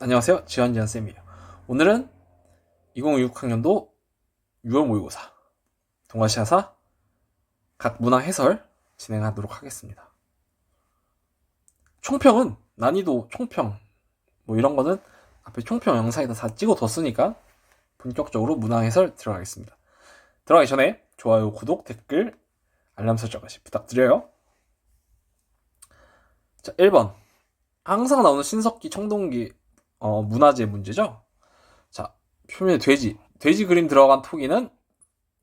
안녕하세요. 지원지원쌤이에요. 오늘은 2026학년도 6월 모의고사 동아시아사 각 문항 해설 진행하도록 하겠습니다. 총평은 난이도 총평 이런 거는 앞에 총평 영상에다 다 찍어뒀으니까 본격적으로 문항 해설 들어가겠습니다. 들어가기 전에 좋아요, 구독, 댓글, 알람 설정까지 부탁드려요. 자, 1번 항상 나오는 신석기 청동기 문화재 문제죠. 자, 표면에 돼지 그림 들어간 토기는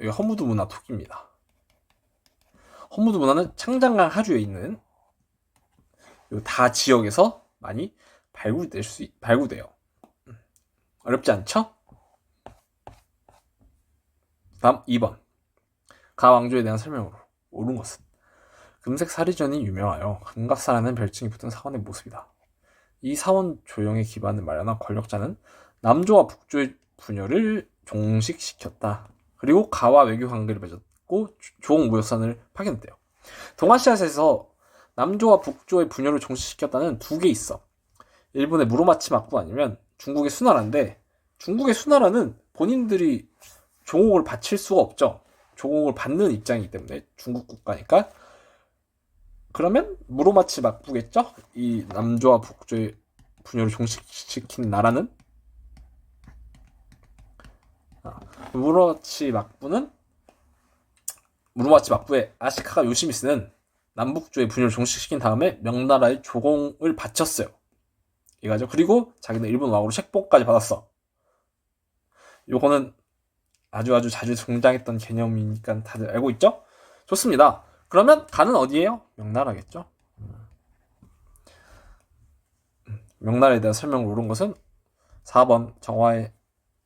여기 허무드 문화 토기입니다. 허무드 문화는 창장강 하류에 있는 다 지역에서 많이 발굴돼요. 어렵지 않죠? 다음 2번 가왕조에 대한 설명으로 옳은 것은 금색 사리전이 유명하여 금각사라는 별칭이 붙은 사원의 모습이다. 이 사원 조형의 기반을 마련한 권력자는 남조와 북조의 분열을 종식시켰다. 그리고 가와 외교 관계를 맺었고 조홍무역선을 파견했대요. 동아시아에서 남조와 북조의 분열을 종식시켰다는 두 개 있어. 일본의 무로마치 막부 아니면 중국의 수나라인데, 중국의 수나라는 본인들이 조공을 바칠 수가 없죠. 조공을 받는 입장이기 때문에 중국 국가니까. 그러면 무로마치 막부겠죠? 이 남조와 북조의 분열을 종식시킨 나라는. 무로마치 막부의 아시카가 요시미스는 남북조의 분열을 종식시킨 다음에 명나라의 조공을 바쳤어요. 이거죠. 그리고 자기는 일본 왕으로 책봉까지 받았어. 요거는 아주 자주 등장했던 개념이니까 다들 알고 있죠? 좋습니다. 그러면 가는 어디예요? 명나라겠죠. 명나라에 대한 설명을 옳은 것은 4번 정화의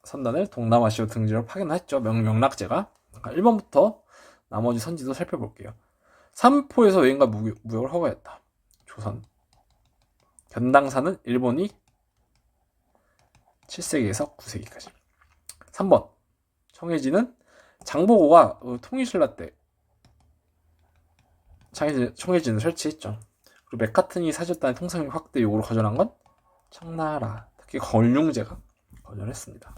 선단을 동남아시아 등지로 파견했죠. 명락제가. 1번부터 나머지 선지도 살펴볼게요. 삼포에서 외인과 무역을 허가했다. 조선. 견당사는 일본이 7세기에서 9세기까지. 3번 청해진은 장보고가 통일신라 때 청해진을 설치했죠. 그리고 맥카튼이 사절단의 통상력 확대 요구를 거절한 건 청나라, 특히 걸륭제가 거절했습니다.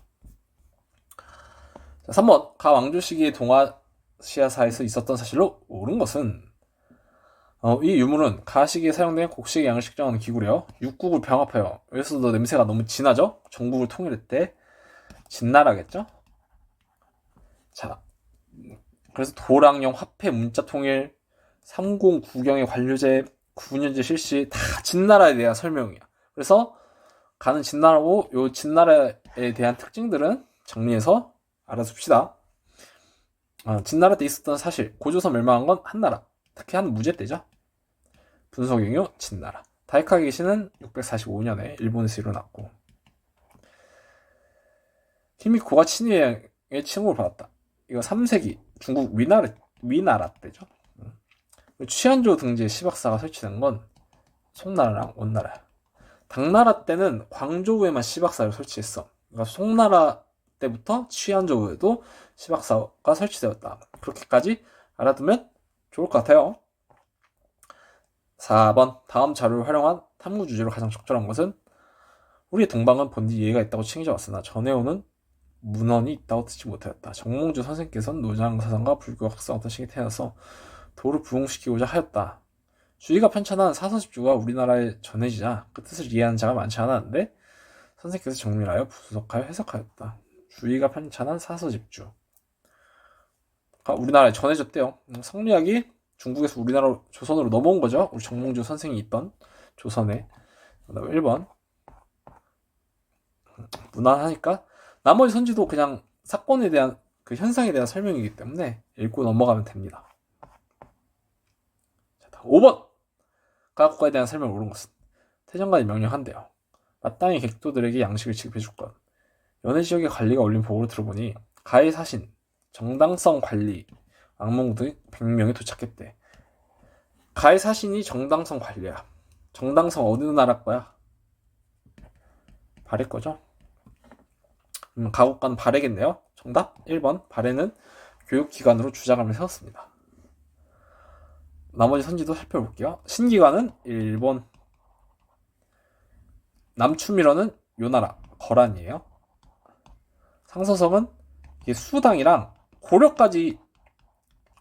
자, 3번 가 왕조 시기의 동아시아사에서 있었던 사실로 옳은 것은 이 유물은 가 시기에 사용된 곡식의 양을 측정하는 기구래요. 육국을 병합해요. 여기서도 냄새가 너무 진하죠? 전국을 통일했대. 진나라겠죠? 자, 그래서 도랑령 화폐 문자 통일 30구경의 관료제 9년제 실시 다 진나라에 대한 설명이야. 그래서 가는 진나라고 요 진나라에 대한 특징들은 정리해서 알아둡시다. 진나라 때 있었던 사실 고조선 멸망한 건 한나라, 특히 한 무제 때죠. 분서경유 진나라. 다이카게시는 645년에 일본에서 일어났고 히미코가 친위의 칭호를 받았다. 이거 3세기 중국 위나라 때죠. 취안조 등지에 시박사가 설치된 건 송나라랑 원나라야. 당나라 때는 광저우에만 시박사를 설치했어. 그러니까 송나라 때부터 취안저우에도 시박사가 설치되었다. 그렇게까지 알아두면 좋을 것 같아요. 4번 다음 자료를 활용한 탐구 주제로 가장 적절한 것은 우리의 동방은 본디 예의가 있다고 칭해져왔으나 전해오는 문헌이 있다고 듣지 못하였다. 정몽주 선생께서는 노장사상과 불교 학성 어떤 식이 태어나서 도를 부흥시키고자 하였다. 주의가 편찬한 사서집주가 우리나라에 전해지자 그 뜻을 이해하는 자가 많지 않았는데 선생께서 정밀하여 분석하여 해석하였다. 주의가 편찬한 사서집주. 우리나라에 전해졌대요. 성리학이 중국에서 우리나라 조선으로 넘어온 거죠. 우리 정몽주 선생이 있던 조선에. 1번 무난하니까 나머지 선지도 그냥 사건에 대한 그 현상에 대한 설명이기 때문에 읽고 넘어가면 됩니다. 자, 5번 가국과에 대한 설명을 옳은 것은 태정관이 명령한대요. 마땅히 객도들에게 양식을 지급해줄 것. 연해 지역의 관리가 올린 보고를 들어보니 가의 사신, 정당성 관리, 악몽 등 100명이 도착했대. 가의 사신이 정당성 관리야. 정당성 어느 나라 거야? 발해 거죠? 가국과는 발해겠네요. 정답 1번 발해는 교육기관으로 주장함을 세웠습니다. 나머지 선지도 살펴볼게요. 신기관은 일본, 남추밀어는 요 나라 거란이에요. 상서성은 이게 수당이랑 고려까지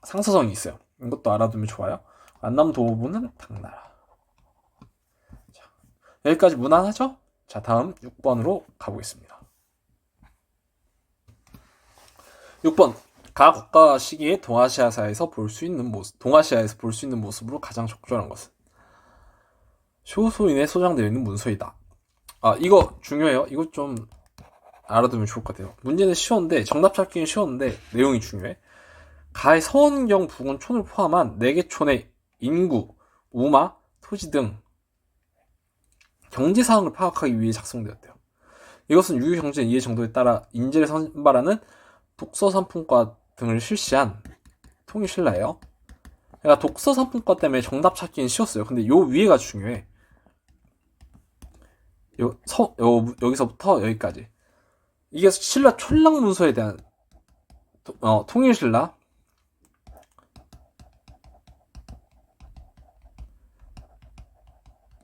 상서성이 있어요. 이것도 알아두면 좋아요. 안남도부는 당나라. 자, 여기까지 무난하죠? 자, 다음 6번으로 가보겠습니다. 6번. 각 국가 시기에 동아시아에서 볼 수 있는 모습으로 가장 적절한 것은 쇼소인에 소장되어 있는 문서이다. 아, 이거 중요해요. 이거 좀 알아두면 좋을 것 같아요. 문제는 쉬웠는데, 정답 찾기는 쉬웠는데 내용이 중요해. 가의 서원경 부근 촌을 포함한 4개 촌의 인구, 우마, 토지 등 경제사항을 파악하기 위해 작성되었대요. 이것은 유효경제 이해 정도에 따라 인재를 선발하는 독서상품과 등을 실시한 통일신라예요. 그러니까 독서상품과 때문에 정답 찾기는 쉬웠어요. 근데 요 위에가 중요해. 여기서부터 여기까지. 이게 신라 촌락문서에 대한 통일신라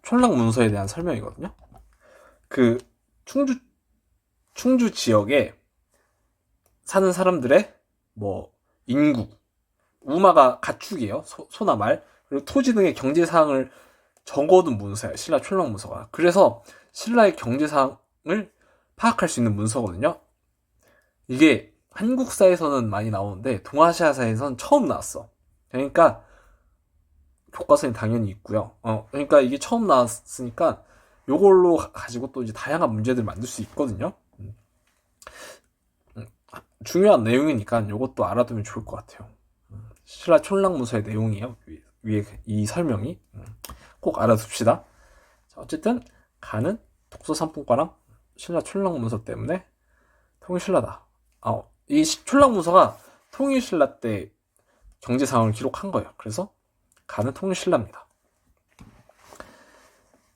촌락문서에 대한 설명이거든요. 그 충주 지역에 사는 사람들의 뭐 인구, 우마가 가축이에요. 소나 말, 그리고 토지 등의 경제 사항을 적어둔 문서예요. 신라 촌락문서가. 그래서 신라의 경제 사항을 파악할 수 있는 문서거든요. 이게 한국사에서는 많이 나오는데 동아시아사에서는 처음 나왔어. 그러니까 교과서에 당연히 있고요. 그러니까 이게 처음 나왔으니까 요걸로 가지고 또 이제 다양한 문제들을 만들 수 있거든요. 중요한 내용이니까 요것도 알아두면 좋을 것 같아요. 신라 촌락문서의 내용이에요. 위에 이 설명이 꼭 알아둡시다. 자, 어쨌든 가는 독서상품과랑 신라 촌락문서 때문에 통일신라다. 이 촌락문서가 통일신라 때 경제상황을 기록한 거예요. 그래서 가는 통일신라입니다.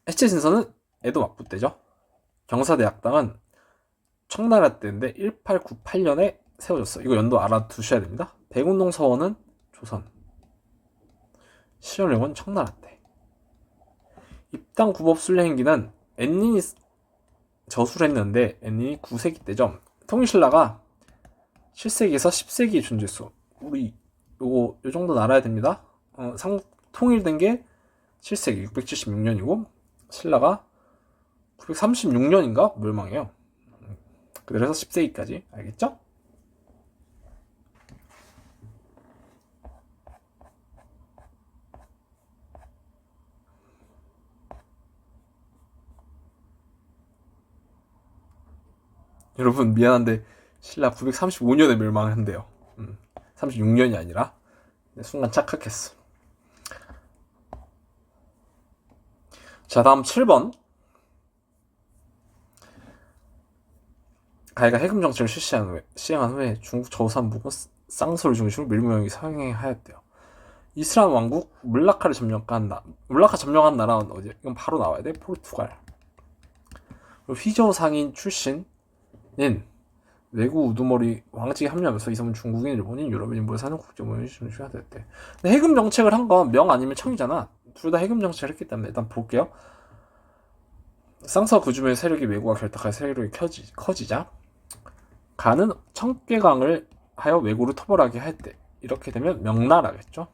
해체신서는 에도 막부 때죠. 경사대학당은 청나라 때인데 1898년에 세워졌어요. 이거 연도 알아두셔야 됩니다. 백운동 서원은 조선, 시연령은 청나라 때. 입당 구법 순례 행기는 엔닌이 저수를 했는데 엔닌이 9세기 때죠. 통일신라가 7세기에서 10세기에 존재했어. 우리 요 정도는 알아야 됩니다. 통일된 게 7세기 676년이고 신라가 936년인가 멸망해요. 그래서 10세기까지. 알겠죠? 여러분 미안한데 신라 935년에 멸망한대요. 36년이 아니라. 순간 착각했어. 자, 다음 7번. 가해가 해금 정책을 시행한 후에 중국 저우산부군 쌍소를 중심으로 밀무형이 상행하였대요. 이슬람 왕국 물라카 점령한 나라는 어디? 이건 바로 나와야 돼. 포르투갈. 그리고 휘저 상인 출신인 외구 우두머리 왕직에 합류하면서 이 섬은 중국인, 일본인, 유럽인 모여 사는 국제모임이 중시가 됐대. 근데 해금 정책을 한 건 명 아니면 청이잖아. 둘 다 해금 정책을 했기 때문에 일단 볼게요. 쌍서 그주의 세력이 외구와 결탁하여 세력이 커지자 가는 청계강을 하여 외구를 토벌하게 할 때 이렇게 되면 명나라겠죠.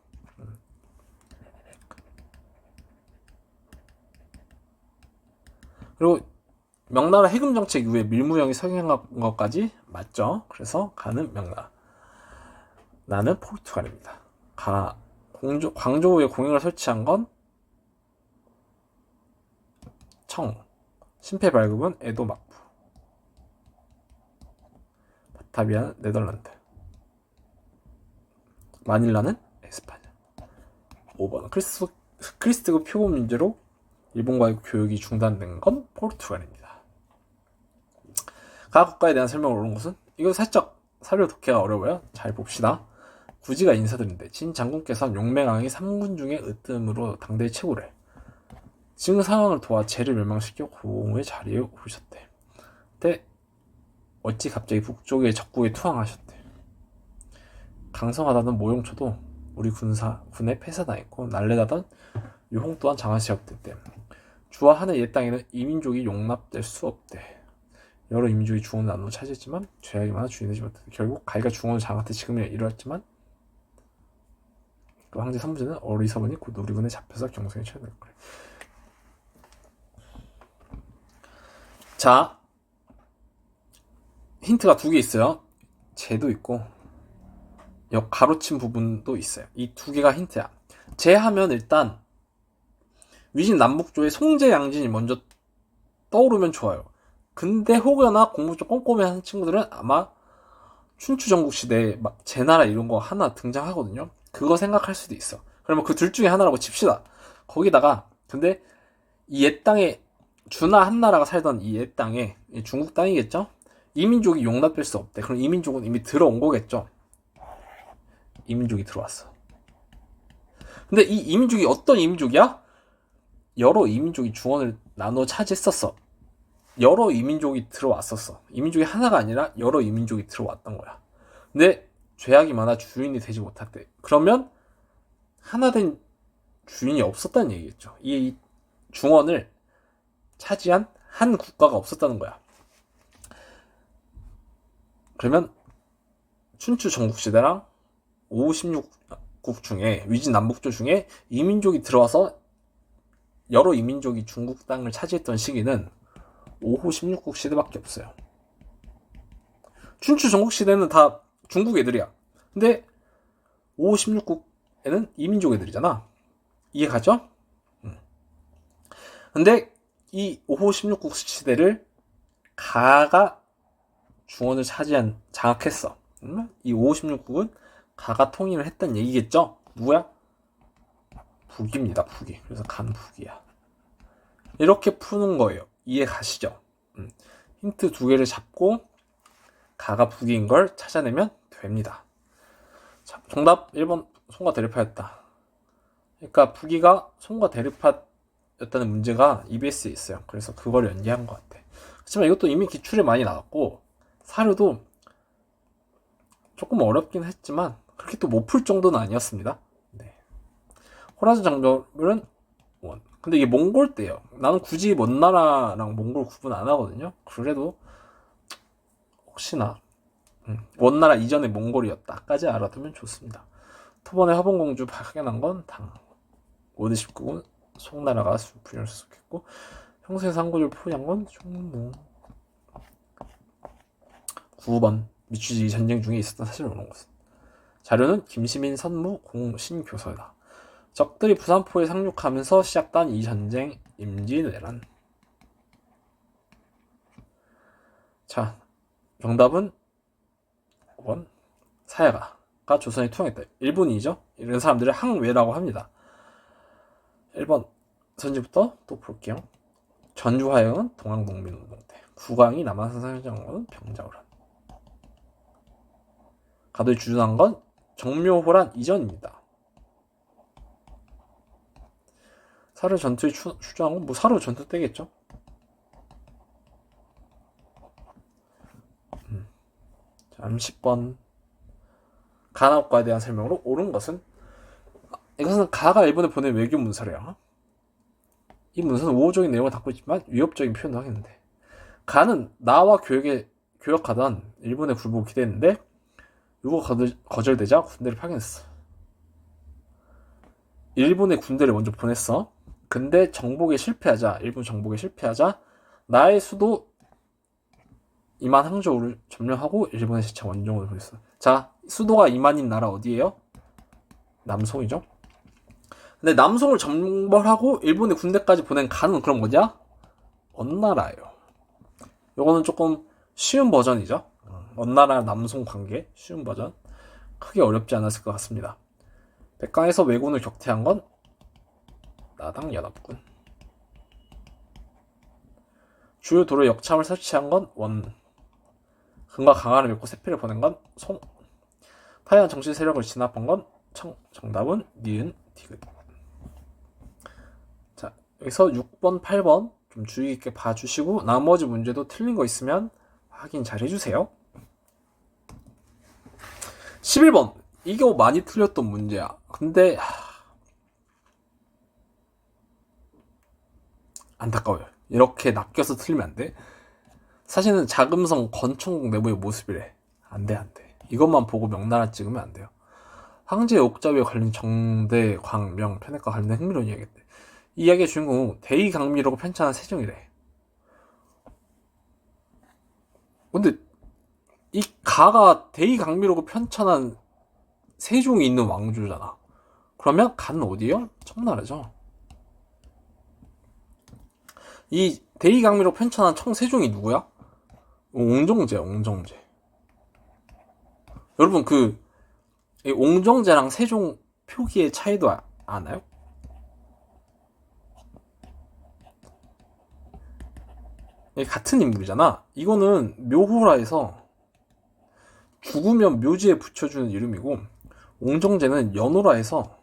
그리고 명나라 해금 정책 이후에 밀무형이 성행한 것까지 맞죠. 그래서 가는 명나라. 나는 포르투갈입니다. 광저우에 공영을 설치한 건 청. 심폐 발급은 에도 막부. 바타비아는 네덜란드. 마닐라는 에스파냐. 5번. 크리스트교 표본 문제로 일본과의 교육이 중단된 건 포르투갈입니다. 각 국가에 대한 설명을 옳은 것은 이거 살짝 사료 독해가 어려워요. 잘 봅시다. 구지가 인사드린데 진 장군께서는 용맹왕이 3군 중에 으뜸으로 당대의 최고래. 지금 상황을 도와 재를 멸망시켜 고흥의 자리에 오르셨대. 그때 어찌 갑자기 북쪽의 적국에 투항하셨대. 강성하다던 모용초도 우리 군에 폐사당했고 날래다던 유홍 또한 장하시었대. 주와 하나의 옛 땅에는 이민족이 용납될 수 없대. 여러 이민족이 중원을 나누어 차지했지만 죄악이 많아 주인이 되지 못했다. 결국 가이가 중원을 장악해 지금에 이르렀지만 그 황제 선부제는 어리석으니 곧 우리군에 잡혀서 경성에 처해될 거래. 자, 힌트가 두 개 있어요. 제도 있고 가로친 부분도 있어요. 이 두 개가 힌트야. 제 하면 일단 위진 남북조의 송제 양진이 먼저 떠오르면 좋아요. 근데 혹여나 공부 좀 꼼꼼히 하는 친구들은 아마 춘추 전국 시대에 막 제나라 이런 거 하나 등장하거든요. 그거 생각할 수도 있어. 그러면 그 둘 중에 하나라고 칩시다. 거기다가 근데 이 옛 땅에 주나 한나라가 살던 이 옛 땅에 중국 땅이겠죠? 이민족이 용납될 수 없대. 그럼 이민족은 이미 들어온 거겠죠? 이민족이 들어왔어. 근데 이 이민족이 어떤 이민족이야? 여러 이민족이 중원을 나눠 차지했었어. 여러 이민족이 들어왔었어. 이민족이 하나가 아니라 여러 이민족이 들어왔던 거야. 근데 죄악이 많아 주인이 되지 못했대. 그러면 하나 된 주인이 없었다는 얘기겠죠. 이 중원을 차지한 한 국가가 없었다는 거야. 그러면 춘추 전국시대랑 5, 16국 중에 위진 남북조 중에 이민족이 들어와서 여러 이민족이 중국 땅을 차지했던 시기는 5호 16국 시대밖에 없어요. 춘추 전국 시대는 다 중국 애들이야. 근데 5호 16국에는 이민족 애들이잖아. 이해 가죠? 근데 이 5호 16국 시대를 가가 중원을 장악했어. 이 5호 16국은 가가 통일을 했다는 얘기겠죠? 누구야? 북입니다. 북이. 그래서 간북이야. 이렇게 푸는 거예요. 이해 가시죠? 힌트 두 개를 잡고 가가 북인 걸 찾아내면 됩니다. 자, 정답 1번 송과 대립하였다. 그러니까 북이가 송과 대립하였다는 문제가 EBS에 있어요. 그래서 그걸 연기한 것 같아. 하지만 이것도 이미 기출에 많이 나왔고 사료도 조금 어렵긴 했지만 그렇게 또 못 풀 정도는 아니었습니다. 네. 호라즈 장벽은 원. 근데 이게 몽골 때요. 나는 굳이 먼 나라랑 몽골 구분 안 하거든요. 그래도 혹시나 원나라 이전의 몽골이었다까지 알아두면 좋습니다. 토번의 화봉공주 파견한 건 당. 오드 19군 송나라가 분열을 수속했고 평소에 상고를 포위한 건 총무. 9번 미추지 전쟁 중에 있었던 사실을 오는 것은 자료는 김시민 선무 공신교서다. 적들이 부산포에 상륙하면서 시작된 이 전쟁 임진왜란. 자, 정답은 5번 사야가가 조선에 투항했다. 일본이죠. 이런 사람들을 항외라고 합니다. 1번 선지부터 또 볼게요. 전주화영은 동학농민운동 때, 국왕이 남한산상장군은 병자호란. 가도에 주둔한 건 정묘호란 이전입니다. 사르 전투에 출전한 건 뭐 사르 전투 때겠죠. 자, 30번 가나옥과에 대한 설명으로 옳은 것은 이것은 가가 일본에 보낸 외교 문서래요. 이 문서는 우호적인 내용을 담고 있지만 위협적인 표현도 하겠는데 가는 나와 교역하던 일본의 굴복을 기대했는데 요구가 거절되자 군대를 파견했어. 일본의 군대를 먼저 보냈어. 근데 일본 정복에 실패하자 나의 수도 이만 항저우를 점령하고 일본의 시차 원정을 보냈어. 자, 수도가 이만인 나라 어디예요? 남송이죠. 근데 남송을 점벌하고 일본의 군대까지 보낸 간은 그럼 뭐냐? 원나라예요. 요거는 조금 쉬운 버전이죠. 원나라 남송 관계 쉬운 버전. 크게 어렵지 않았을 것 같습니다. 백강에서 왜군을 격퇴한 건 나당 연합군. 주요 도로에 역참을 설치한 건 원. 금과 강화를 맺고 세패를 보낸 건 송. 타이완 정치 세력을 진압한 건 청. 정답은 니은 디귿. 자, 여기서 6번, 8번 좀 주의 깊게 봐주시고 나머지 문제도 틀린 거 있으면 확인 잘 해주세요. 11번 이거 많이 틀렸던 문제야. 근데 안타까워요. 이렇게 낚여서 틀리면 안 돼. 사실은 자금성 건천국 내부의 모습이래. 안 돼. 이것만 보고 명나라 찍으면 안 돼요. 황제의 옥좌위에 관련 정대, 광명, 편액과 관련된 흥미로운 이야기인데, 이 이야기의 주인공은 대의강미라고 편찬한 세종이래. 근데 이 가가 대의강미라고 편찬한 세종이 있는 왕조잖아. 그러면 가는 어디요? 청나라죠. 이 대의강미로 편찬한 청세종이 누구야? 옹정제야, 옹정제. 여러분 이 옹정제랑 세종 표기의 차이도 아나요? 같은 인물이잖아. 이거는 묘호라에서 죽으면 묘지에 붙여주는 이름이고, 옹정제는 연호라에서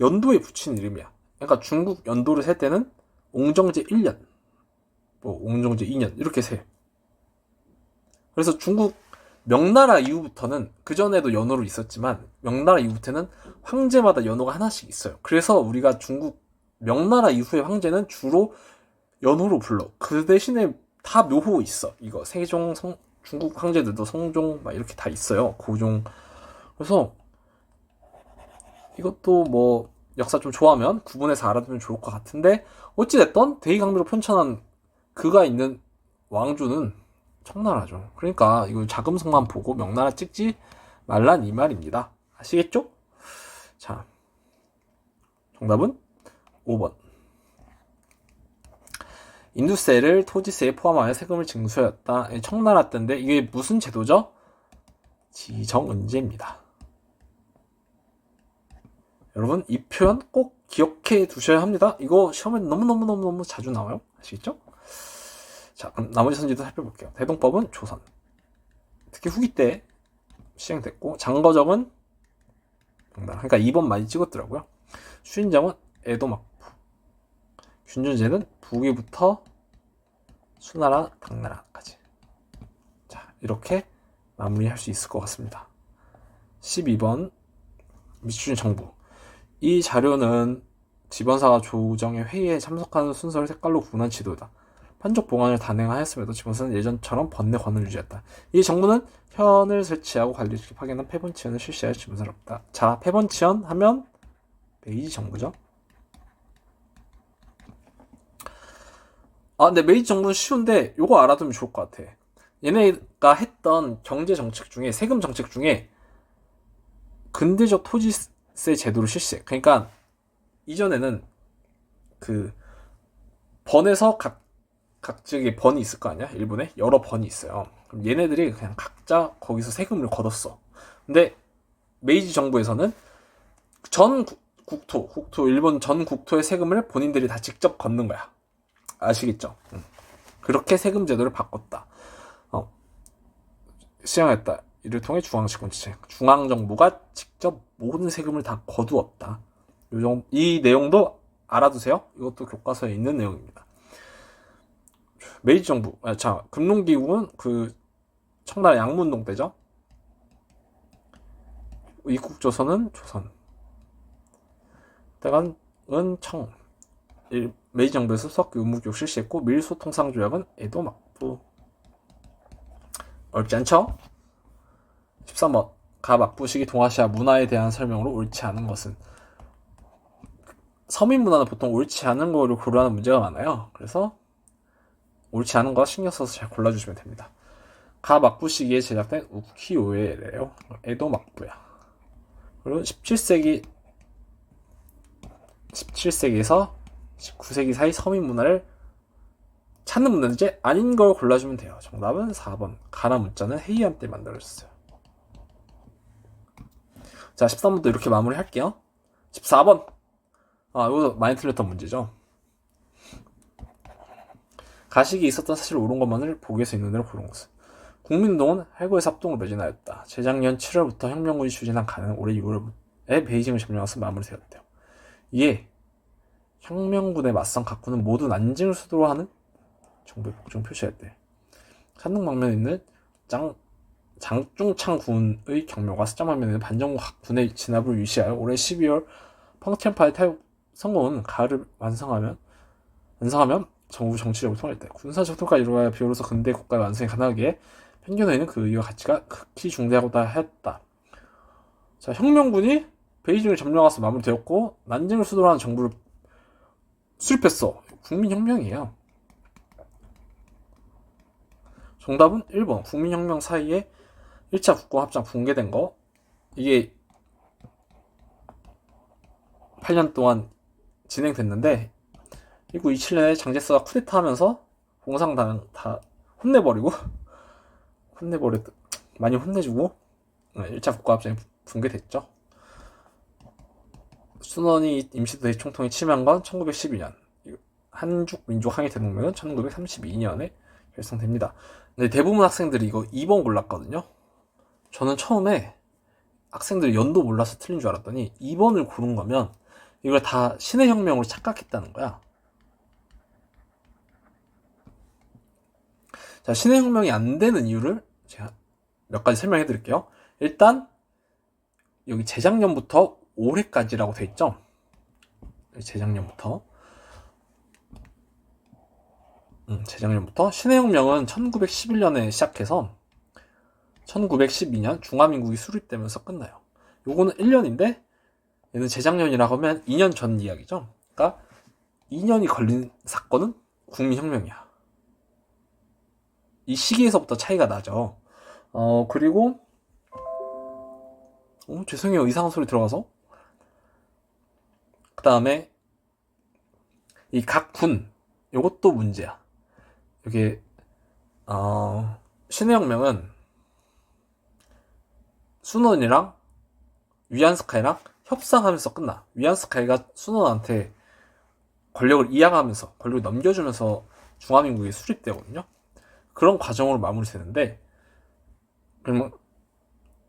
연도에 붙이는 이름이야. 그러니까 중국 연도를 셀 때는 옹정제 1년, 뭐 옹정제 2년 이렇게 세. 그래서 중국 명나라 이후부터는, 그전에도 연호로 있었지만 명나라 이후부터는 황제마다 연호가 하나씩 있어요. 그래서 우리가 중국 명나라 이후의 황제는 주로 연호로 불러. 그 대신에 다 묘호 있어. 이거 세종, 중국 황제들도 성종 막 이렇게 다 있어요. 고종. 그래서 이것도 뭐 역사 좀 좋아하면 구분해서 알아두면 좋을 것 같은데, 어찌됐던 대의강미로 편찬한 그가 있는 왕조는 청나라죠. 그러니까 이거 자금성만 보고 명나라 찍지 말란 이 말입니다. 아시겠죠? 자, 정답은 5번. 인두세를 토지세에 포함하여 세금을 징수하였다. 청나라 때인데 이게 무슨 제도죠? 지정은제입니다. 여러분 이 표현 꼭 기억해 두셔야 합니다. 이거 시험에 너무 자주 나와요. 아시겠죠? 자, 그럼 나머지 선지도 살펴볼게요. 대동법은 조선, 특히 후기 때 시행됐고, 장거적은 명나라. 그러니까 2번 많이 찍었더라고요. 수인정은 에도막부, 균준제는 북위부터 수나라, 당나라까지. 자, 이렇게 마무리할 수 있을 것 같습니다. 12번 미추린 정부. 이 자료는 지번사가 조정의 회의에 참석하는 순서를 색깔로 구분한 지도다. 판적 보관을 단행하였음에도 지번사는 예전처럼 번뇌 권을 유지했다. 이 정부는 현을 설치하고 관리시키 파견한 패번치현을 실시하여 지번사를 없다. 자, 패번치현 하면 메이지 정부죠. 근데 메이지 정부는 쉬운데 요거 알아두면 좋을 것 같아. 얘네가 했던 경제 정책 중에, 세금 정책 중에 근대적 토지세 제도를 실시해. 그러니까 이전에는 그 번에서 각지에 번이 있을 거 아니야? 일본에 여러 번이 있어요. 그럼 얘네들이 그냥 각자 거기서 세금을 걷었어. 근데 메이지 정부에서는 전 국토 일본 전 국토의 세금을 본인들이 다 직접 걷는 거야. 아시겠죠? 그렇게 세금 제도를 바꿨다. 시행했다. 이를 통해 중앙집권지책, 중앙정부가 직접 모든 세금을 다 거두었다. 이 내용도 알아두세요. 이것도 교과서에 있는 내용입니다. 메이지 정부, 자, 금농기국은 그 청나라 양문동 때죠. 이국조선은 조선. 때간은 청. 메이지 정부에서 석기 의무교육 실시했고, 밀소통상조약은 에도막부. 어렵지 않죠? 13번. 가막부식이 동아시아 문화에 대한 설명으로 옳지 않은 것은. 서민 문화는 보통 옳지 않은 거를 고려하는 문제가 많아요. 그래서 옳지 않은 거 신경 써서 잘 골라주시면 됩니다. 가막부 시기에 제작된 우키요에래요. 에도막부야. 그리고 17세기에서 19세기 사이 서민 문화를 찾는 문제 아닌 걸 골라주면 돼요. 정답은 4번. 가나 문자는 헤이암 때 만들어졌어요. 자, 13번도 이렇게 마무리 할게요. 14번. 이거 많이 틀렸던 문제죠. 가식이 있었던 사실 옳은 것만을 보기에서 있는 대로 고른 것은. 국민운동은 할거에서 합동을 매진하였다. 재작년 7월부터 혁명군이 추진한 가는 올해 6월에 베이징을 점령해서 마무리 되었대요. 이에 혁명군에 맞선 각군은 모두 난징을 수도로 하는 정부의 복종 표시했대. 산둥 방면에 있는 장중창 군의 경묘가 스장 방면에 있는 반정부 각군의 진압을 위시하여 올해 12월 펑티안파의 타육 성공은 가을을 완성하면 완성하면 정부 정치력을 통할 때 군사적 통과를 이루어야 비로소 근대 국가의 완성이 가능하기에 편견에는 그 의의와 가치가 극히 중대하고다 했다. 자, 혁명군이 베이징을 점령해서 마무리되었고 난징을 수도로 하는 정부를 수립했어. 국민혁명이에요. 정답은 1번. 국민혁명 사이에 1차 국공합작 붕괴된 거. 이게 8년 동안 진행됐는데 1927년에 장제스가 쿠데타 하면서 공산당 다 혼내버리고 많이 혼내주고 1차 국가합작이 붕괴됐죠. 순원이 임시도 대총통이 침해한 건 1912년, 한중민족항해대동맹은 1932년에 결성됩니다. 근데 대부분 학생들이 이거 2번 골랐거든요. 저는 처음에 학생들이 연도 몰라서 틀린 줄 알았더니 2번을 고른 거면 이걸 다 신의 혁명으로 착각했다는 거야. 자, 신의 혁명이 안 되는 이유를 제가 몇 가지 설명해 드릴게요. 일단 여기 재작년부터 올해까지라고 돼 있죠. 재작년부터 신의 혁명은 1911년에 시작해서 1912년 중화민국이 수립되면서 끝나요. 요거는 1년인데 얘는 재작년이라고 하면 2년 전 이야기죠. 그러니까 2년이 걸린 사건은 국민혁명이야. 이 시기에서부터 차이가 나죠. 그리고 죄송해요. 이상한 소리 들어가서. 그 다음에 이 각 군 요것도 문제야. 이게 신의 혁명은 순원이랑 위안스카이랑 협상하면서 끝나. 위안스카이가 순원한테 권력을 이양하면서 권력을 넘겨주면서 중화민국이 수립되거든요. 그런 과정으로 마무리되는데, 그러면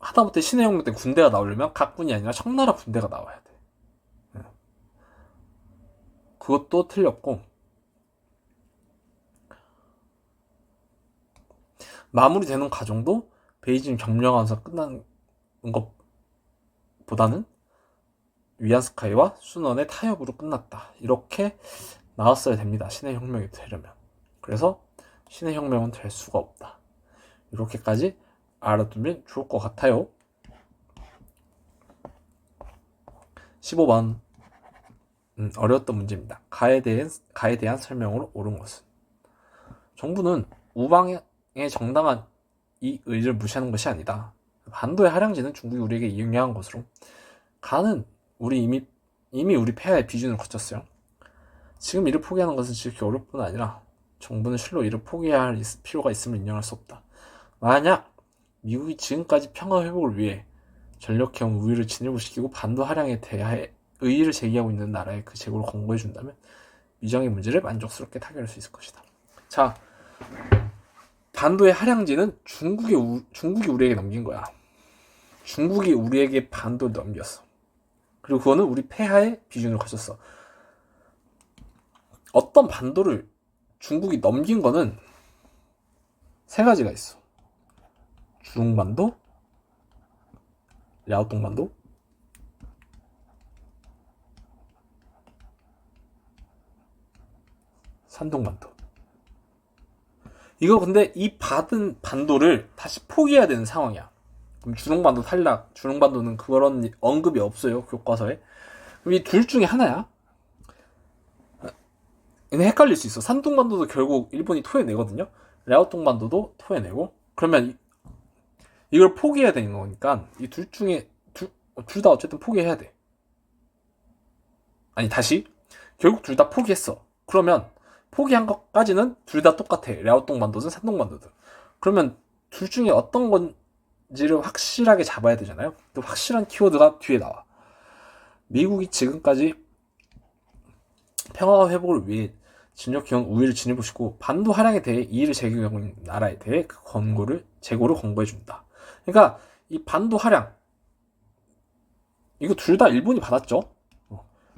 하다못해 신의 혁명 때 군대가 나오려면 각 군이 아니라 청나라 군대가 나와야 돼. 그것도 틀렸고, 마무리되는 과정도 베이징 점령하면서 끝나는 것보다는 위안스카이와 순원의 타협으로 끝났다. 이렇게 나왔어야 됩니다. 신의 혁명이 되려면. 그래서 신의 혁명은 될 수가 없다. 이렇게까지 알아두면 좋을 것 같아요. 15번 어려웠던 문제입니다. 가에 대한 설명으로 옳은 것은 정부는 우방의 정당한 이 의지를 무시하는 것이 아니다. 반도의 할양지는 중국이 우리에게 이용한 것으로 가는 우리 이미 우리 폐하의 비준을 거쳤어요. 지금 이를 포기하는 것은 지극히 어려울 뿐 아니라 정부는 실로 이를 포기해야 할 필요가 있음을 인정할 수 없다. 만약 미국이 지금까지 평화 회복을 위해 전력해온 우위를 진일보시키고 반도 할양에 대하여 의의를 제기하고 있는 나라에 그 재고를 권고해준다면 미정의 문제를 만족스럽게 타결할 수 있을 것이다. 자, 반도의 할양지는 중국이 우리에게 넘긴 거야. 중국이 우리에게 반도를 넘겼어. 그리고 그거는 우리 폐하의 비준을 거쳤어. 어떤 반도를 중국이 넘긴 거는 세 가지가 있어. 주롱반도, 랴오똥반도, 산동반도. 이거 근데 이 받은 반도를 다시 포기해야 되는 상황이야. 그럼 주롱반도 탈락, 주롱반도는 그런 언급이 없어요. 교과서에. 그럼 이 둘 중에 하나야. 근데 헷갈릴 수 있어. 산둥반도도 결국 일본이 토해내거든요. 랴오똥반도도 토해내고. 그러면 이걸 포기해야 되는 거니까 이 둘 중에 둘 다 어쨌든 포기해야 돼. 아니 다시 결국 둘 다 포기했어. 그러면 포기한 것까지는 둘 다 똑같아. 랴오똥반도든 산둥반도든. 그러면 둘 중에 어떤 건지를 확실하게 잡아야 되잖아요. 또 확실한 키워드가 뒤에 나와. 미국이 지금까지 평화 회복을 위해 진력해온 우위를 진입시키고 반도 할양에 대해 이의를 제기하고 있는 나라에 대해 그 재고를 권고해준다. 그러니까 이 반도 할양 이거 둘 다 일본이 받았죠.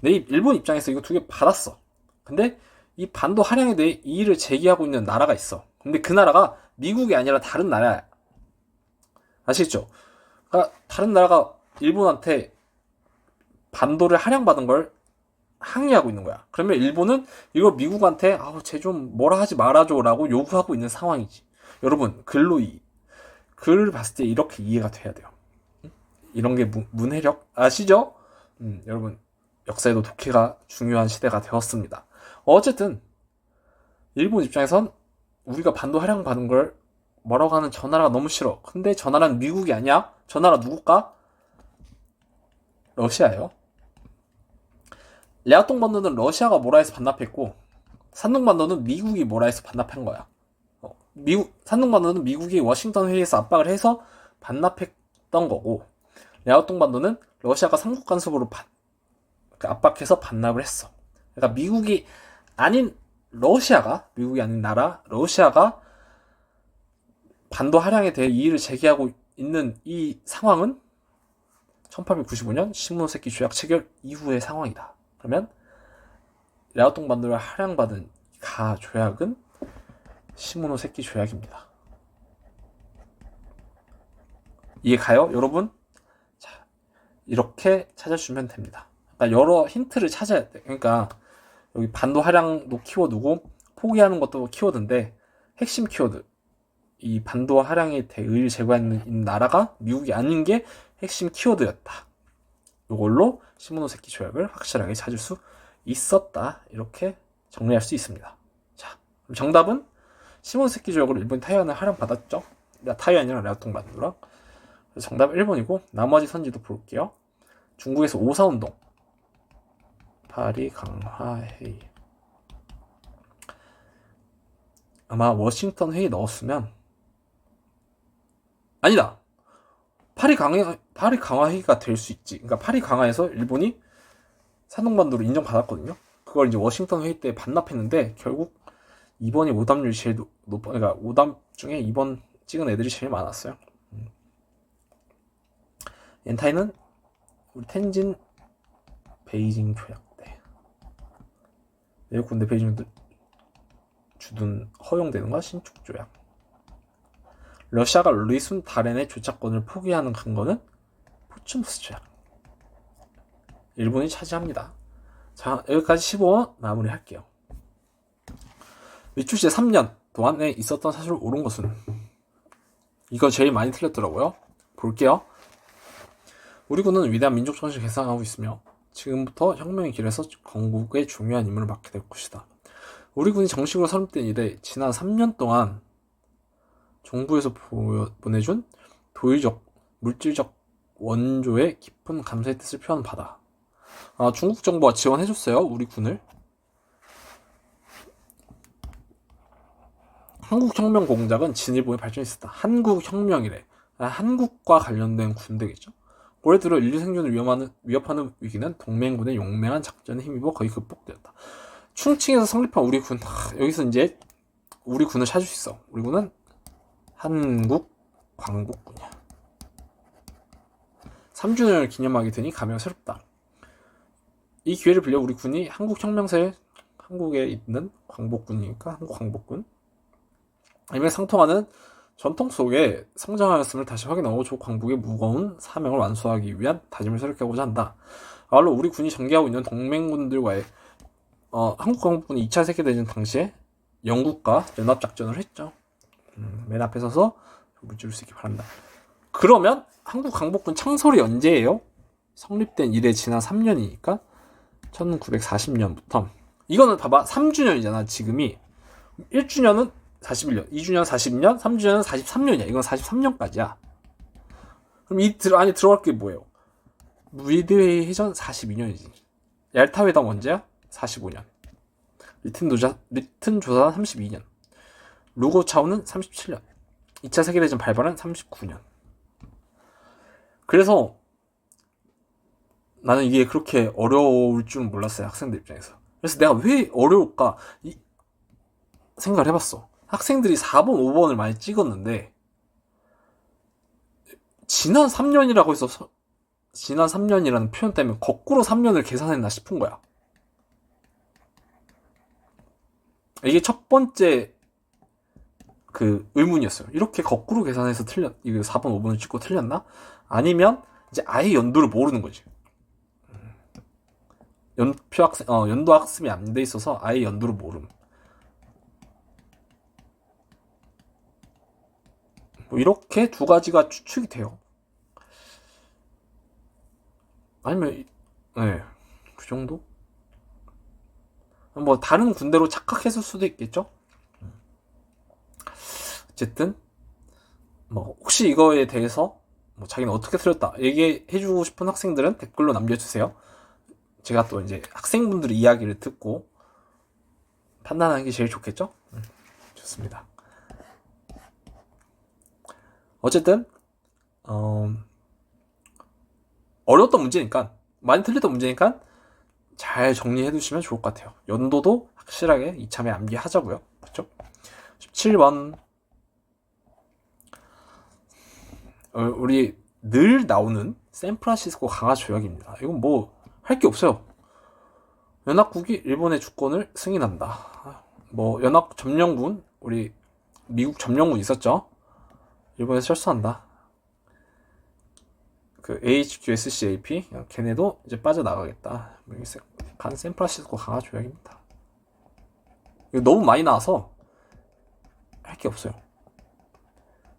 일본 입장에서 이거 두 개 받았어. 근데 이 반도 할양에 대해 이의를 제기하고 있는 나라가 있어. 근데 그 나라가 미국이 아니라 다른 나라야. 아시겠죠? 그러니까 다른 나라가 일본한테 반도를 할양받은 걸 항의하고 있는 거야. 그러면 일본은 이거 미국한테 쟤 좀 뭐라 하지 말아줘라고 요구하고 있는 상황이지. 여러분 글을 봤을 때 이렇게 이해가 돼야 돼요. 이런 게 문해력 아시죠? 여러분 역사에도 독해가 중요한 시대가 되었습니다. 어쨌든 일본 입장에선 우리가 반도 할양 받은 걸 뭐라고 하는 저 나라가 너무 싫어. 근데 저 나라는 미국이 아니야? 저 나라 누굴까? 러시아예요. 레아동 반도는 러시아가 뭐라 해서 반납했고 산둥 반도는 미국이 뭐라 해서 반납한 거야. 산둥 반도는 미국이 워싱턴 회의에서 압박을 해서 반납했던 거고 레아동 반도는 러시아가 삼국 간섭으로 압박해서 반납을 했어. 그러니까 미국이 아닌 러시아가 반도 할양에 대해 이의를 제기하고 있는 이 상황은 1895년 시모노세키 조약 체결 이후의 상황이다. 그러면 레아동 반도를 할양받은 조약은 시모노세키 조약입니다. 이해 가요, 여러분? 자, 이렇게 찾아주면 됩니다. 그러니까 여러 힌트를 찾아야 돼. 그러니까 여기 반도 할양도 키워드고 포기하는 것도 키워드인데 핵심 키워드. 이 반도 할양에 대해 의의를 제기하는 나라가 미국이 아닌 게 핵심 키워드였다. 이걸로 시모노세키 조약을 확실하게 찾을 수 있었다. 이렇게 정리할 수 있습니다. 자, 그럼 정답은 시모노세키 조약으로 일본이 타이완을 할양받았죠. 타이완이랑 레아동 반도랑. 정답 1번이고 나머지 선지도 볼게요. 중국에서 오사운동, 파리 강화 회의. 아마 워싱턴 회의 넣었으면 아니다. 파리 강화 회의가 될 수 있지. 그러니까 파리 강화에서 일본이 산둥반도를 인정받았거든요. 그걸 이제 워싱턴 회의 때 반납했는데 결국 2번이 오답률이 제일 높아. 그러니까 오답 중에 2번 찍은 애들이 제일 많았어요. 엔타이는 우리 텐진 베이징 조약 때 외국 군대 베이징 주둔 허용되는 거 신축 조약. 러시아가 리순 다렌의 조차권을 포기하는 근거는 포츠무스 조약. 일본이 차지합니다. 자, 여기까지 15원 마무리할게요. 미추시대 3년 동안에 있었던 사실을 옳은 것은 이거 제일 많이 틀렸더라고요. 볼게요. 우리 군은 위대한 민족 정신을 개성하고 있으며 지금부터 혁명의 길에서 건국의 중요한 임무를 맡게 될 것이다. 우리 군이 정식으로 설립된 이래 지난 3년 동안 정부에서 보내준 도의적, 물질적 원조의 깊은 감사의 뜻을 표하는 바다. 중국 정부가 지원해줬어요. 우리 군을. 한국혁명 공작은 진일보에 발전했었다. 한국혁명이래. 한국과 관련된 군대겠죠. 올해 들어 인류 생존을 위협하는 위기는 동맹군의 용맹한 작전에 힘입어 거의 극복되었다. 충칭에서 성립한 우리 군. 여기서 이제 우리 군을 찾을 수 있어. 우리 군은 한국 광복군이야. 3주년을 기념하게 되니 감회가 새롭다. 이 기회를 빌려 우리 군이 한국혁명사에 한국에 있는 광복군이니까 한국 광복군 임에 상통하는 전통 속에 성장하였음을 다시 확인하고 조광복의 무거운 사명을 완수하기 위한 다짐을 설득하고자 한다. 아울러 우리 군이 전개하고 있는 동맹군들과의 한국 광복군이 2차 세계대전 당시에 영국과 연합작전을 했죠. 맨 앞에 서서 물질을 수 있기 바란다. 그러면 한국 광복군 창설이 언제예요? 성립된 이래 지난 3년이니까 1940년부터. 이거는 봐봐. 3주년이잖아 지금이. 1주년은 41년, 2주년 42년, 3주년은 43년이야. 이건 43년까지야. 그럼 이 안에 들어갈 게 뭐예요? 미드웨이 해전 42년이지. 얄타 회담 언제야? 45년. 리튼 조사는 32년. 루고 차오는 37년. 2차 세계대전 발발은 39년. 그래서 나는 이게 그렇게 어려울 줄은 몰랐어요. 학생들 입장에서. 그래서 내가 왜 어려울까 생각을 해봤어. 학생들이 4번, 5번을 많이 찍었는데 지난 3년이라고 해서 지난 3년이라는 표현 때문에 거꾸로 3년을 계산했나 싶은 거야. 이게 첫 번째 그 의문이었어요. 이렇게 거꾸로 계산해서 이거 4번, 5번을 찍고 틀렸나? 아니면 이제 아예 연도를 모르는 거지. 연도 학습이 안 돼 있어서 아예 연도를 모름. 뭐 이렇게 두 가지가 추측이 돼요. 아니면 네, 그 정도? 뭐 다른 군대로 착각했을 수도 있겠죠. 어쨌든 뭐 혹시 이거에 대해서 뭐 자기는 어떻게 틀렸다 얘기해주고 싶은 학생들은 댓글로 남겨주세요. 제가 또 이제 학생분들의 이야기를 듣고 판단하는 게 제일 좋겠죠? 좋습니다. 어쨌든 어려웠던 문제니까, 많이 틀렸던 문제니까 잘 정리해 두시면 좋을 것 같아요. 연도도 확실하게 이참에 암기하자고요. 그렇죠? 17번 우리 늘 나오는 샌프란시스코 강화 조약입니다. 이건 뭐 할 게 없어요. 연합국이 일본의 주권을 승인한다. 뭐 연합 점령군, 우리 미국 점령군 있었죠? 일본에서 철수한다. 그 HQSCAP 걔네도 이제 빠져나가겠다. 간 샌프란시스코 강화 조약입니다. 이거 너무 많이 나와서 할 게 없어요.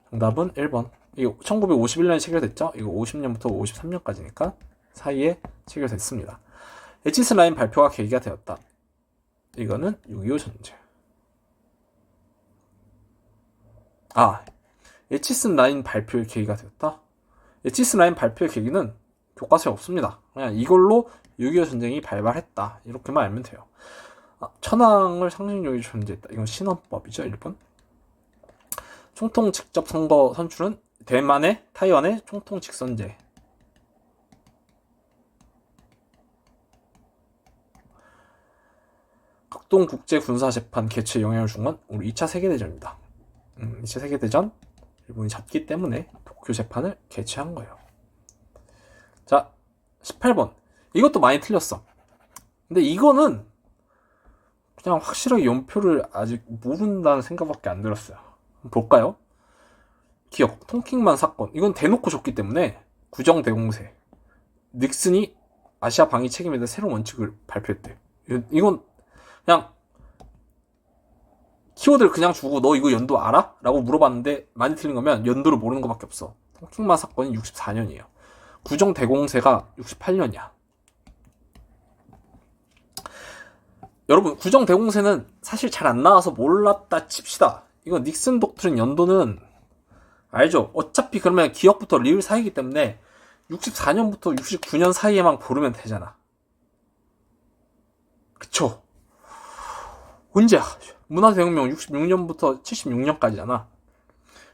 정답은 1번. 이거 1951년에 체결됐죠? 이거 50년부터 53년까지니까 사이에 체결됐습니다. 에치스 라인 발표가 계기가 되었다. 이거는 6.25 전쟁. 에치스 라인 발표의 계기가 되었다. 에치스 라인 발표의 계기는 교과서에 없습니다. 그냥 이걸로 6.25 전쟁이 발발했다. 이렇게만 알면 돼요. 천황을 상징력이 존재했다. 이건 신헌법이죠, 일본. 총통 직접 선거 선출은 대만의 타이완의 총통 직선제. 극동국제군사재판 개최에 영향을 준 건 우리 2차 세계대전입니다. 2차 세계대전 일본이 졌기 때문에 도쿄 재판을 개최한 거예요. 자, 18번. 이것도 많이 틀렸어. 근데 이거는 그냥 확실하게 연표를 아직 모른다는 생각밖에 안 들었어요. 볼까요? 기억, 통킹만 사건. 이건 대놓고 줬기 때문에 구정대공세. 닉슨이 아시아 방위 책임에 대한 새로운 원칙을 발표했대. 이건 그냥 키워드를 그냥 주고 너 이거 연도 알아? 라고 물어봤는데 많이 틀린 거면 연도를 모르는 것밖에 없어. 통킹만 사건이 64년이에요. 구정대공세가 68년이야. 여러분, 구정대공세는 사실 잘 안 나와서 몰랐다 칩시다. 이거 닉슨 독트린 연도는 알죠? 어차피 그러면 기억부터 리을 사이기 때문에 64년부터 69년 사이에만 고르면 되잖아. 그쵸? 언제야? 문화대혁명 66년부터 76년까지잖아.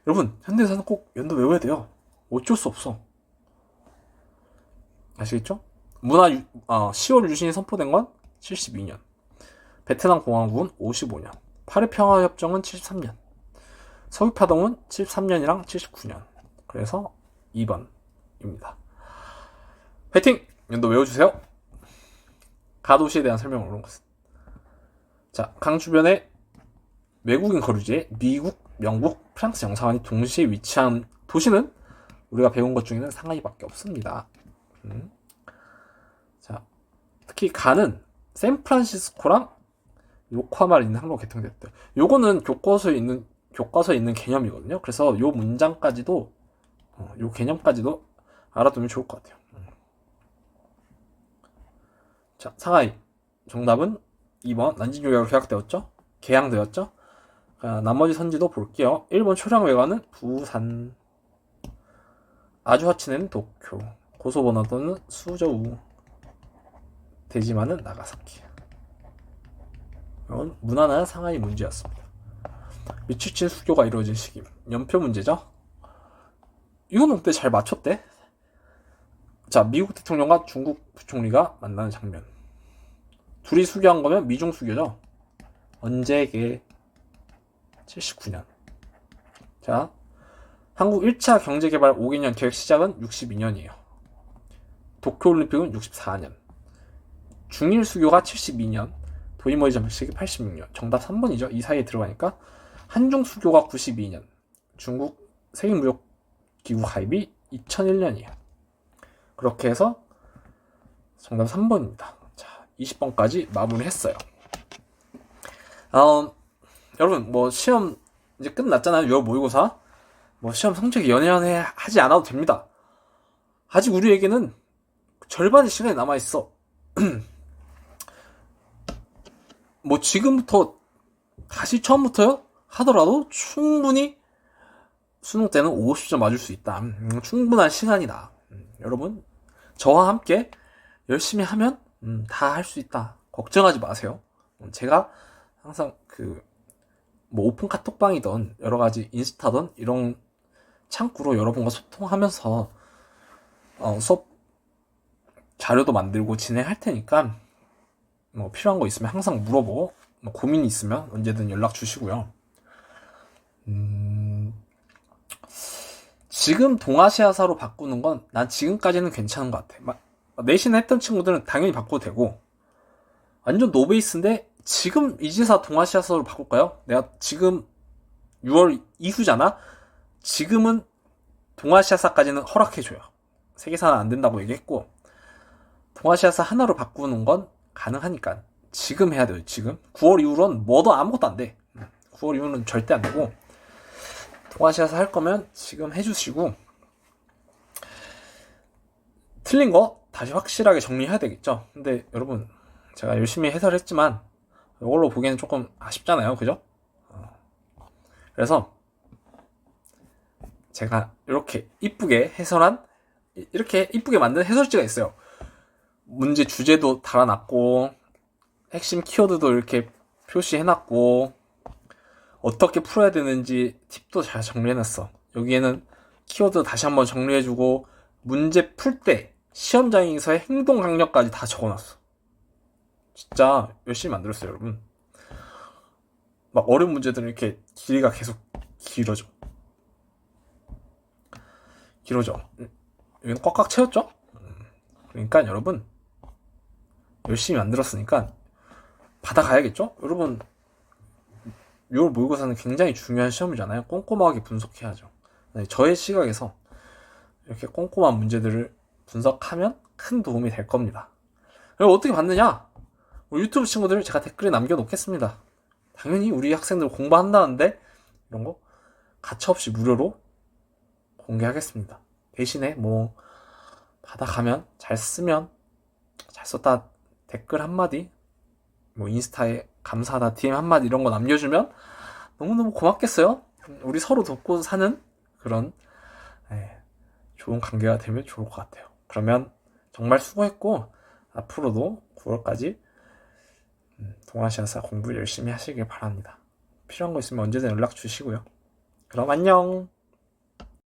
여러분, 현대사는 꼭 연도 외워야 돼요. 어쩔 수 없어. 아시겠죠? 10월 유신이 선포된 건 72년. 베트남 공화국은 55년. 파리 평화협정은 73년. 서귀파동은 73년이랑 79년. 그래서 2번입니다. 화이팅! 연도 외워주세요. 가도시에 대한 설명을 온 것은. 자, 강 주변에 외국인 거주지에 미국, 영국, 프랑스 영사관이 동시에 위치한 도시는 우리가 배운 것 중에는 상하이밖에 없습니다. 자, 특히 가는 샌프란시스코랑 요코하마를 잇는 항로가 개통됐대. 요거는 교과서에 있는 개념이거든요. 그래서 요 문장까지도 요 개념까지도 알아두면 좋을 것 같아요. 자, 상하이 정답은 2번 난징조약으로 개항되었죠. 나머지 선지도 볼게요. 1번 초량외과는 부산, 아주하치는 도쿄, 고소버나도는 수저우, 데지마는 나가사키. 이건 무난한 상하이 문제였습니다. 미치친 수교가 이루어진 시기, 연표 문제죠. 이거는 그때 잘 맞췄대. 자, 미국 대통령과 중국 부총리가 만나는 장면. 둘이 수교한 거면 미중 수교죠. 언제게? 79년. 자, 한국 1차 경제개발 5개년 계획 시작은 62년이에요. 도쿄올림픽은 64년. 중일 수교가 72년. 도이모이 정책이 86년. 정답 3번이죠. 이 사이에 들어가니까. 한중 수교가 92년. 중국 세계무역기구 가입이 2001년이에요. 그렇게 해서 정답 3번입니다. 자, 20번까지 마무리했어요. 여러분 뭐 시험 이제 끝났잖아요. 6월 모의고사. 뭐 시험 성적이 연연해 하지 않아도 됩니다. 아직 우리에게는 절반의 시간이 남아있어. 뭐 지금부터 다시 처음부터요? 하더라도 충분히 수능 때는 50점 맞을 수 있다. 충분한 시간이다. 여러분 저와 함께 열심히 하면 다 할 수 있다. 걱정하지 마세요. 제가 항상 뭐 오픈 카톡방이던 여러가지 인스타던 이런 창구로 여러분과 소통하면서 수업 자료도 만들고 진행할 테니까 뭐 필요한 거 있으면 항상 물어보고 뭐 고민이 있으면 언제든 연락 주시고요. 지금 동아시아사로 바꾸는 건 난 지금까지는 괜찮은 것 같아. 내신 했던 친구들은 당연히 바꿔도 되고 완전 노베이스인데 지금 이지사 동아시아사로 바꿀까요? 내가 지금 6월 이후잖아? 지금은 동아시아사까지는 허락해줘요. 세계사는 안 된다고 얘기했고 동아시아사 하나로 바꾸는 건 가능하니까 지금 해야 돼요. 지금 9월 이후로는 뭐도 아무것도 안 돼. 9월 이후는 절대 안 되고 동아시아사 할 거면 지금 해주시고 틀린 거 다시 확실하게 정리해야 되겠죠. 근데 여러분 제가 열심히 해설했지만 이걸로 보기에는 조금 아쉽잖아요. 그죠? 그래서 제가 이렇게 이쁘게 만든 해설지가 있어요. 문제 주제도 달아놨고 핵심 키워드도 이렇게 표시해놨고 어떻게 풀어야 되는지 팁도 잘 정리해놨어. 여기에는 키워드 다시 한번 정리해주고 문제 풀 때 시험장에서의 행동 강령까지 다 적어놨어. 진짜 열심히 만들었어요, 여러분. 막 어려운 문제들은 이렇게 길이가 계속 길어져. 여기는 꽉꽉 채웠죠? 그러니까 여러분 열심히 만들었으니까 받아가야겠죠? 여러분 6월 모의고사는 굉장히 중요한 시험이잖아요. 꼼꼼하게 분석해야죠. 네, 저의 시각에서 이렇게 꼼꼼한 문제들을 분석하면 큰 도움이 될 겁니다. 그리고 어떻게 받느냐? 유튜브 친구들 제가 댓글에 남겨놓겠습니다. 당연히 우리 학생들 공부한다는데 이런 거 가차없이 무료로 공개하겠습니다. 대신에 뭐 받아가면 잘 쓰면 잘 썼다 댓글 한마디 뭐 인스타에 감사하다 DM 한마디 이런 거 남겨주면 너무너무 고맙겠어요. 우리 서로 돕고 사는 그런 좋은 관계가 되면 좋을 것 같아요. 그러면 정말 수고했고 앞으로도 9월까지 동아시아사 공부 열심히 하시길 바랍니다. 필요한 거 있으면 언제든 연락 주시고요. 그럼 안녕.